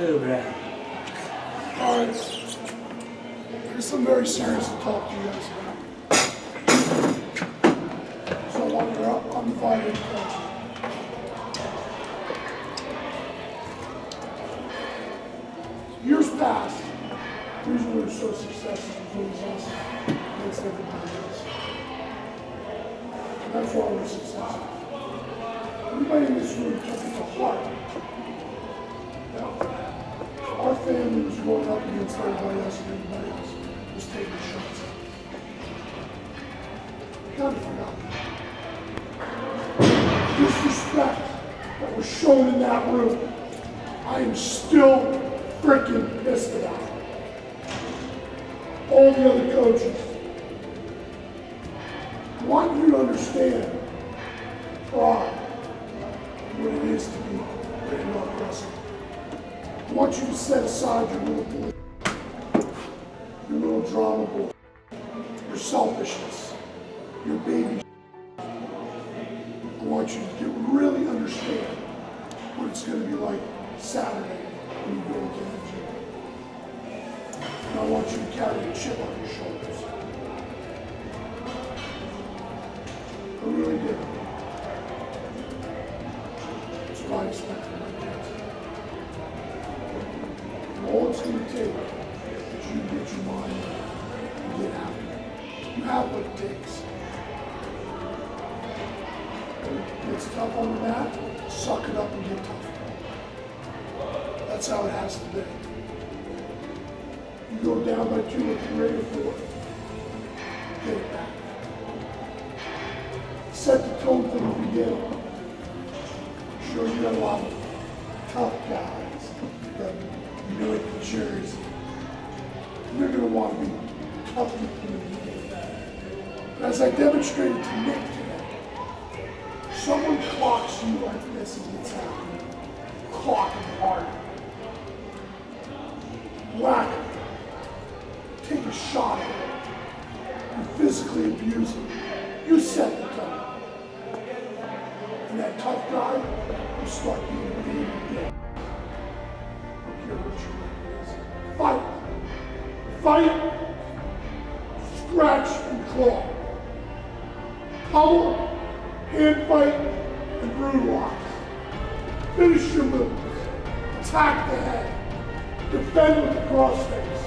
Oh, man. All right. There's something very serious to talk to you guys about. So I want your undivided attention. Years past, the reason we were so successful was us against everybody else. And that's why we're successful. Everybody in this room took it to heart. Now, our family was growing up against everybody else and everybody else was taking shots. We kind of forgot that. The disrespect that was shown in that room, I am still freaking pissed about it. All the other coaches, I want you to understand pride, what it is to be Randolph wrestling. I want you to set aside your little bully, your little drama bull, your selfishness, your baby. I want you to really understand what it's going to be like Saturday when you go into the gym. And I want you to carry a chip on your shoulders. I really do. That's what I expect from my kids. And all it's going to take is you to get your mind right and get out of it. You have what it takes. When it gets tough on the mat, suck it up and get tough. That's how it has to be. You go down by 2 or 3 or 4, get it back. Set the tone from the beginning. Sure, you got a lot of tough guys that New Jersey. You're going to want to be tough from the beginning. But as I demonstrated to Nick today, someone clocks you like this and it's happening. Clock them hard. Whack him. Take a shot at him. You physically abuse him. You set the tone. And that tough guy will start being a baby again. Don't care what your record is. Fight. Fight. Scratch and claw. Pummel, hand fight, and brutalize. Finish your moves. Attack the head. Defend with the crossface.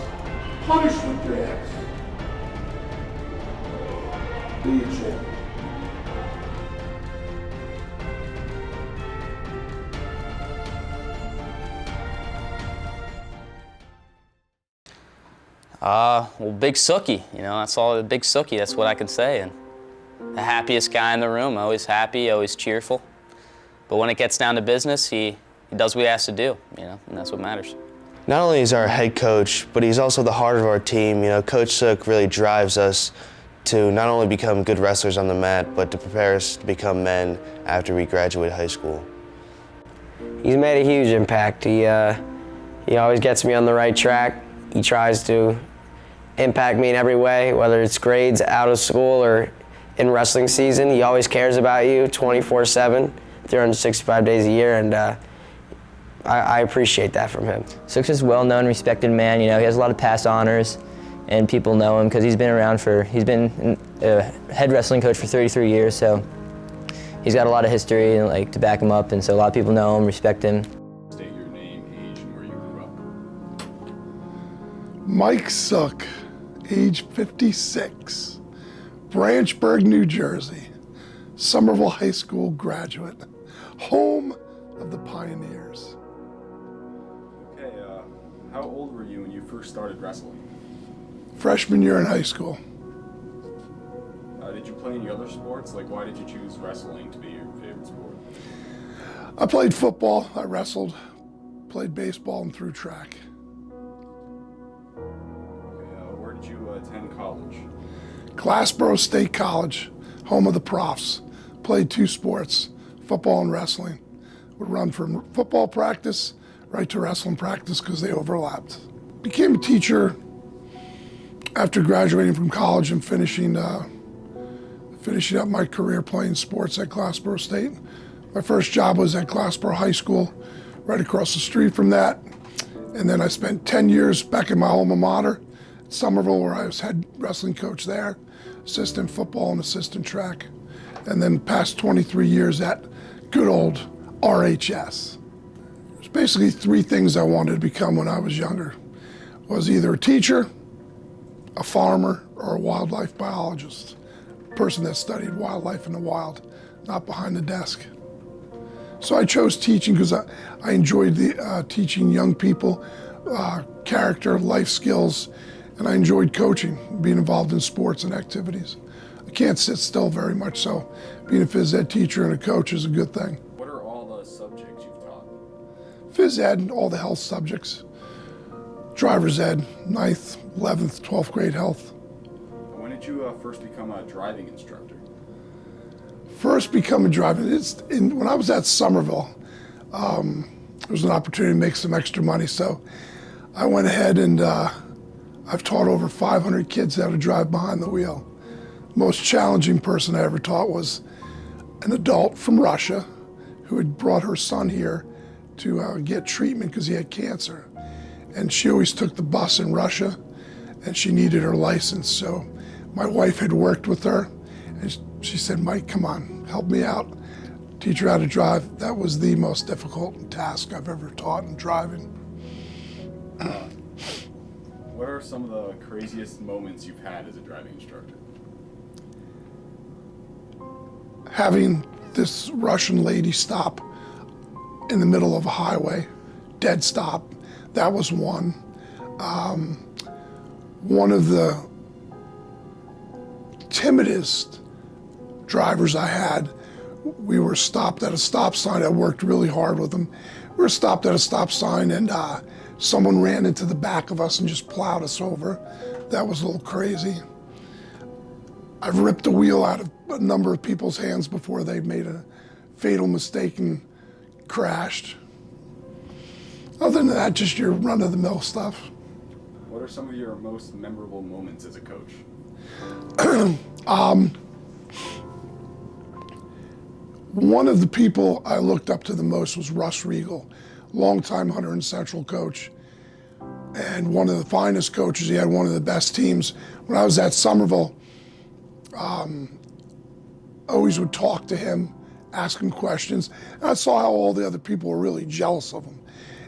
Punish with your hips. Be a champion. Well, Big Sookie, that's all, Big Sookie, that's what I can say. And the happiest guy in the room, always happy, always cheerful. But when it gets down to business, he does what he has to do, and that's what matters. Not only is our head coach, but he's also the heart of our team. Coach Suk really drives us to not only become good wrestlers on the mat, but to prepare us to become men after we graduate high school. He's made a huge impact. He always gets me on the right track. He tries to impact me in every way, whether it's grades, out of school, or in wrestling season. He always cares about you 24/7, 365 days a year, and I appreciate that from him. Suk's just a well-known, respected man. He has a lot of past honors, and people know him because he's been a head wrestling coach for 33 years, so he's got a lot of history and to back him up, and so a lot of people know him, respect him. State your name, age, and where you grew up. Mike Suk, age 56, Branchburg, New Jersey, Somerville High School graduate, home of the Pioneers. Okay, how old were you when you first started wrestling? Freshman year in high school. Did you play any other sports? Why did you choose wrestling to be your favorite sport? I played football, I wrestled, played baseball, and threw track. Okay, where did you attend college? Glassboro State College, home of the Profs. Played 2 sports, football and wrestling. Would run from football practice right to wrestling practice because they overlapped. Became a teacher after graduating from college and finishing up my career playing sports at Glassboro State. My first job was at Glassboro High School, right across the street from that. And then I spent 10 years back in my alma mater, Somerville, where I was head wrestling coach there, assistant football and assistant track. And then past 23 years at good old RHS. There's basically three things I wanted to become when I was younger. Was either a teacher, a farmer, or a wildlife biologist. A person that studied wildlife in the wild, not behind the desk. So I chose teaching because I enjoyed teaching young people character, life skills, and I enjoyed coaching, being involved in sports and activities. I can't sit still very much, so being a phys ed teacher and a coach is a good thing. What are all the subjects you've taught? Phys ed, all the health subjects. Driver's ed, 9th, 11th, 12th grade health. When did you first become a driving instructor? First become a driver, when I was at Somerville, there was an opportunity to make some extra money, so I went ahead and I've taught over 500 kids how to drive behind the wheel. Most challenging person I ever taught was an adult from Russia who had brought her son here to get treatment because he had cancer. And she always took the bus in Russia, and she needed her license. So my wife had worked with her, and she said, Mike, come on, help me out, teach her how to drive. That was the most difficult task I've ever taught in driving. What are some of the craziest moments you've had as a driving instructor? Having this Russian lady stop in the middle of a highway, dead stop, that was one. One of the timidest drivers I had, we were stopped at a stop sign. I worked really hard with them. We were stopped at a stop sign and someone ran into the back of us and just plowed us over. That was a little crazy. I've ripped a wheel out of a number of people's hands before they made a fatal mistake and crashed. Other than that, just your run-of-the-mill stuff. What are some of your most memorable moments as a coach? One of the people I looked up to the most was Russ Regal, longtime Hunter and Central coach, and one of the finest coaches. He had one of the best teams. When I was at Somerville, always would talk to him, ask him questions, and I saw how all the other people were really jealous of him.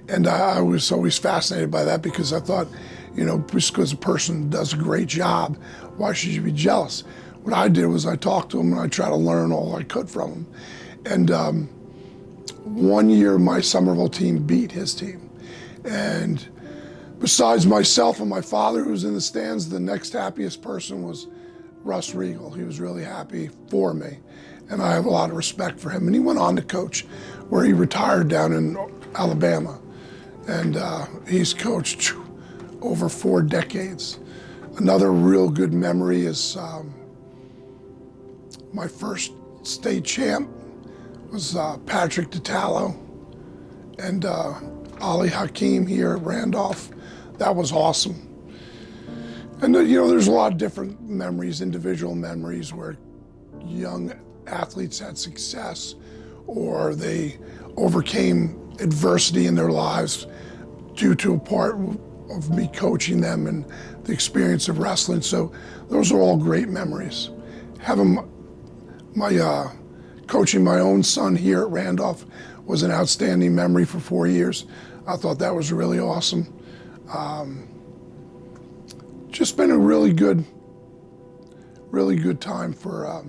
And I was always fascinated by that because I thought, you know, just because a person does a great job, why should you be jealous? What I did was I talked to him and I tried to learn all I could from him. And one year my Somerville team beat his team. And besides myself and my father who was in the stands, the next happiest person was Russ Regal. He was really happy for me. And I have a lot of respect for him. And he went on to coach where he retired down in Alabama. And he's coached over 4 decades. Another real good memory is my first state champ was Patrick DiTallo and Ali Hakim here at Randolph. That was awesome. And you know, there's a lot of different memories, individual memories where young athletes had success or they overcame adversity in their lives due to a part of me coaching them and the experience of wrestling. So those are all great memories. Having coaching my own son here at Randolph was an outstanding memory for 4 years. I thought that was really awesome. Just been a really good time for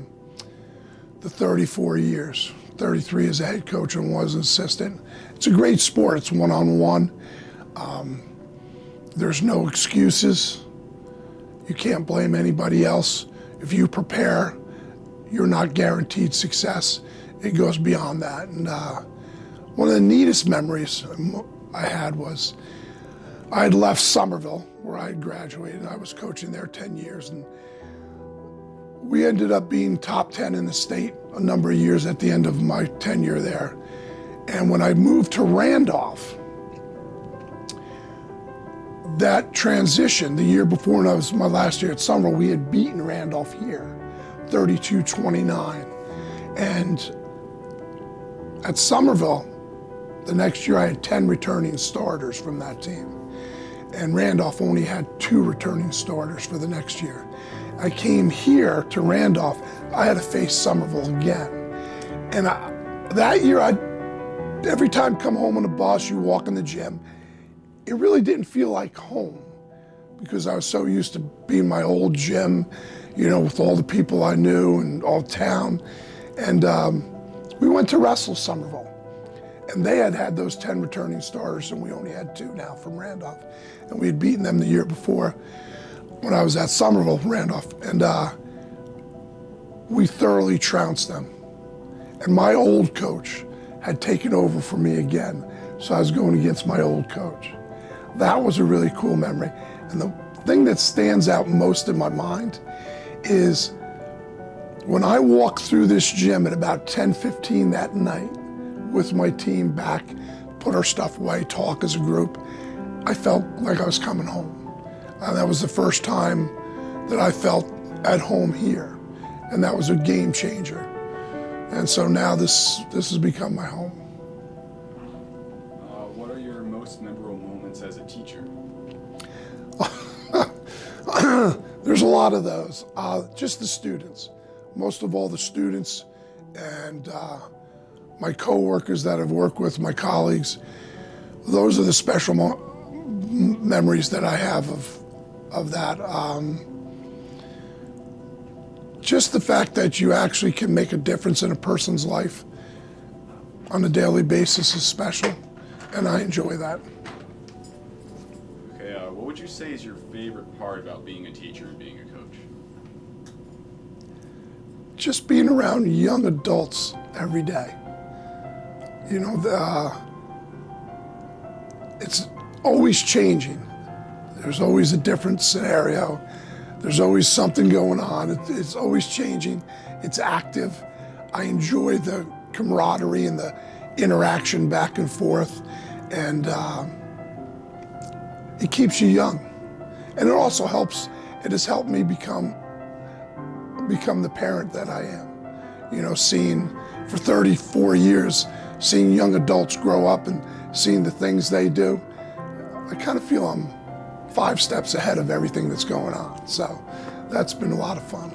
the 34 years. 33 as a head coach and was an assistant. It's a great sport. It's one-on-one. There's no excuses. You can't blame anybody else. If you prepare, you're not guaranteed success. It goes beyond that. And one of the neatest memories I had was I had left Somerville, where I had graduated. I was coaching there 10 years, and we ended up being top 10 in the state a number of years at the end of my tenure there. And when I moved to Randolph, that transition, the year before, and I was my last year at Somerville, we had beaten Randolph here, 32-29. And at Somerville, The next year I had 10 returning starters from that team. And Randolph only had 2 returning starters for the next year. I came here to Randolph, I had to face Somerville again. And that year, every time I come home on the bus, you walk in the gym, it really didn't feel like home because I was so used to being my old gym, you know, with all the people I knew and all town. And we went to wrestle Somerville. And they had those 10 returning starters, and we only had 2 now from Randolph. And we had beaten them the year before when I was at Somerville, Randolph. And we thoroughly trounced them. And my old coach had taken over for me again. So I was going against my old coach. That was a really cool memory. And the thing that stands out most in my mind is when I walked through this gym at about 10:15 that night with my team back, put our stuff away, talk as a group, I felt like I was coming home. And that was the first time that I felt at home here. And that was a game changer. And so now this has become my home. What are your most memorable moments as a teacher? There's a lot of those. Just the students. Most of all the students and my coworkers that I've worked with, my colleagues. Those are the special memories that I have of that. Just the fact that you actually can make a difference in a person's life on a daily basis is special, and I enjoy that. Okay, what would you say is your favorite part about being a teacher and being a coach? Just being around young adults every day. You know, it's always changing. There's always a different scenario. There's always something going on. It's always changing. It's active. I enjoy the camaraderie and the interaction back and forth. And it keeps you young. And it also helps, it has helped me become the parent that I am. You know, seeing for 34 years, seeing young adults grow up and seeing the things they do, I kind of feel I'm 5 steps ahead of everything that's going on. So that's been a lot of fun.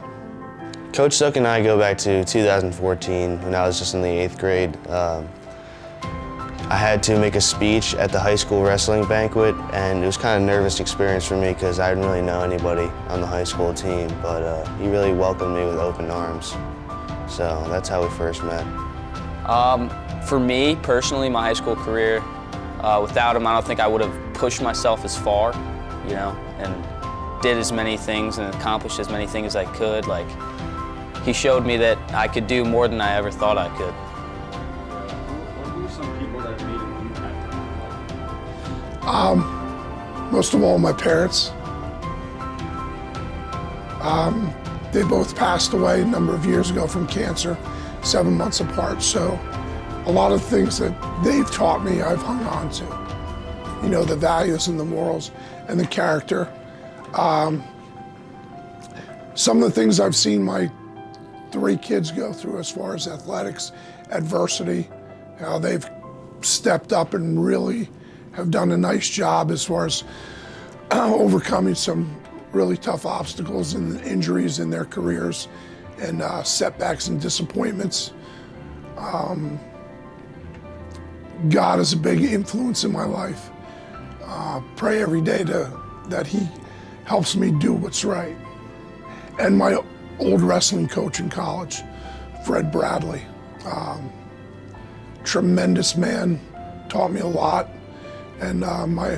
Coach Suk and I go back to 2014 when I was just in the 8th grade. I had to make a speech at the high school wrestling banquet, and it was kind of a nervous experience for me because I didn't really know anybody on the high school team, but he really welcomed me with open arms. So that's how we first met. For me, personally, my high school career, without him, I don't think I would have pushed myself as far, you know, and did as many things and accomplished as many things as I could. Like, he showed me that I could do more than I ever thought I could. Who are some people that made an impact on your life? Most of all, my parents. They both passed away a number of years ago from cancer, 7 months apart. So a lot of things that they've taught me, I've hung on to. You know, the values and the morals and the character. Some of the things I've seen my 3 kids go through as far as athletics, adversity, how they've stepped up and really have done a nice job as far as overcoming some really tough obstacles and injuries in their careers and setbacks and disappointments. God is a big influence in my life. Pray every day that He helps me do what's right. And my old wrestling coach in college, Fred Bradley, tremendous man, taught me a lot. And my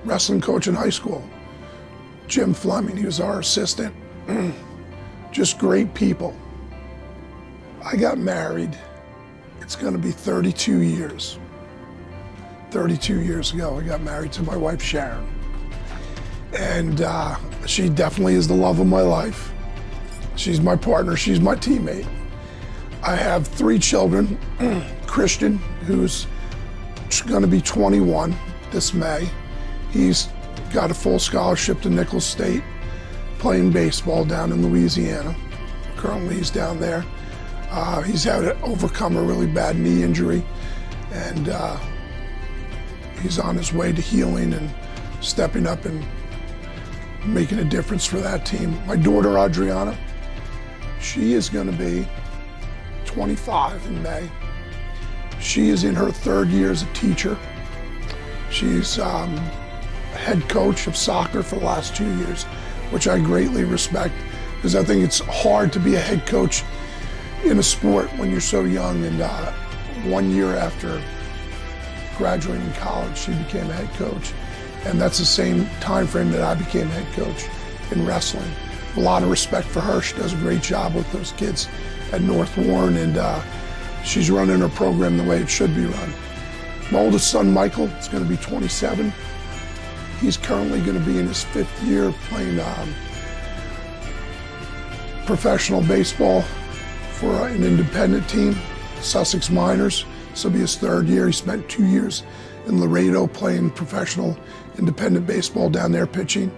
wrestling coach in high school, Jim Fleming, he was our assistant. Just great people. I got married, it's gonna be 32 years. 32 years ago, I got married to my wife, Sharon. And she definitely is the love of my life. She's my partner, she's my teammate. I have 3 children. Christian, who's gonna be 21 this May. He's got a full scholarship to Nichols State, playing baseball down in Louisiana. Currently he's down there. He's had to overcome a really bad knee injury, and he's on his way to healing and stepping up and making a difference for that team. My daughter, Adriana, she is going to be 25 in May. She is in her third year as a teacher. She's head coach of soccer for the last 2 years, which I greatly respect, because I think it's hard to be a head coach in a sport when you're so young. And 1 year after graduating college, she became a head coach. And that's the same time frame that I became head coach in wrestling. A lot of respect for her. She does a great job with those kids at North Warren, and she's running her program the way it should be run. My oldest son, Michael, is going to be 27. He's currently going to be in his 5th year playing professional baseball for an independent team, Sussex Miners. This will be his 3rd year. He spent 2 years in Laredo playing professional independent baseball down there, pitching,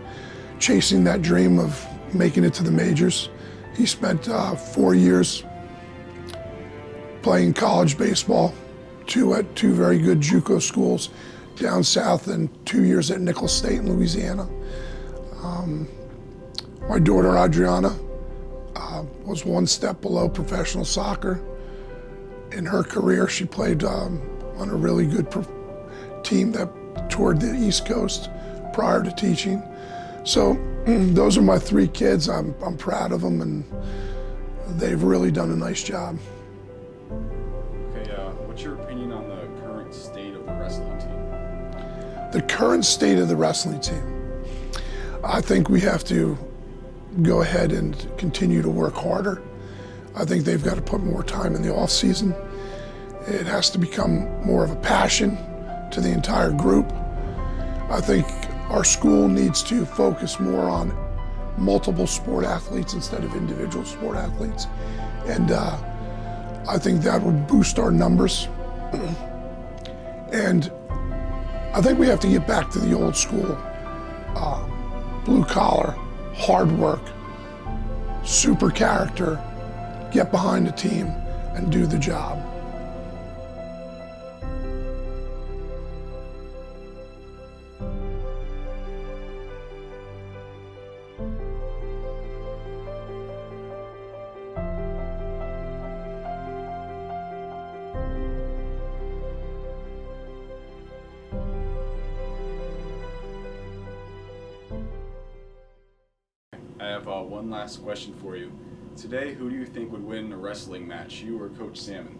chasing that dream of making it to the majors. He spent 4 years playing college baseball, 2 at 2 very good JUCO schools down south, and 2 years at Nicholls State in Louisiana. My daughter Adriana was 1 step below professional soccer. In her career, she played on a really good team that toured the East Coast prior to teaching. So those are my 3 kids. I'm proud of them, and they've really done a nice job. Okay, what's your opinion on the current state of the wrestling team? The current state of the wrestling team. I think we have to go ahead and continue to work harder. I think they've got to put more time in the off season. It has to become more of a passion to the entire group. I think our school needs to focus more on multiple sport athletes instead of individual sport athletes. And I think that would boost our numbers. And I think we have to get back to the old school, blue collar, hard work, super character, get behind a team and do the job. I have one last question for you. Today, who do you think would win a wrestling match, you or Coach Salmon?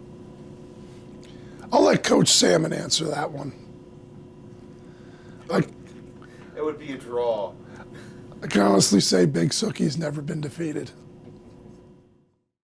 I'll let Coach Salmon answer that one. It would be a draw. I can honestly say Big Sookie's never been defeated.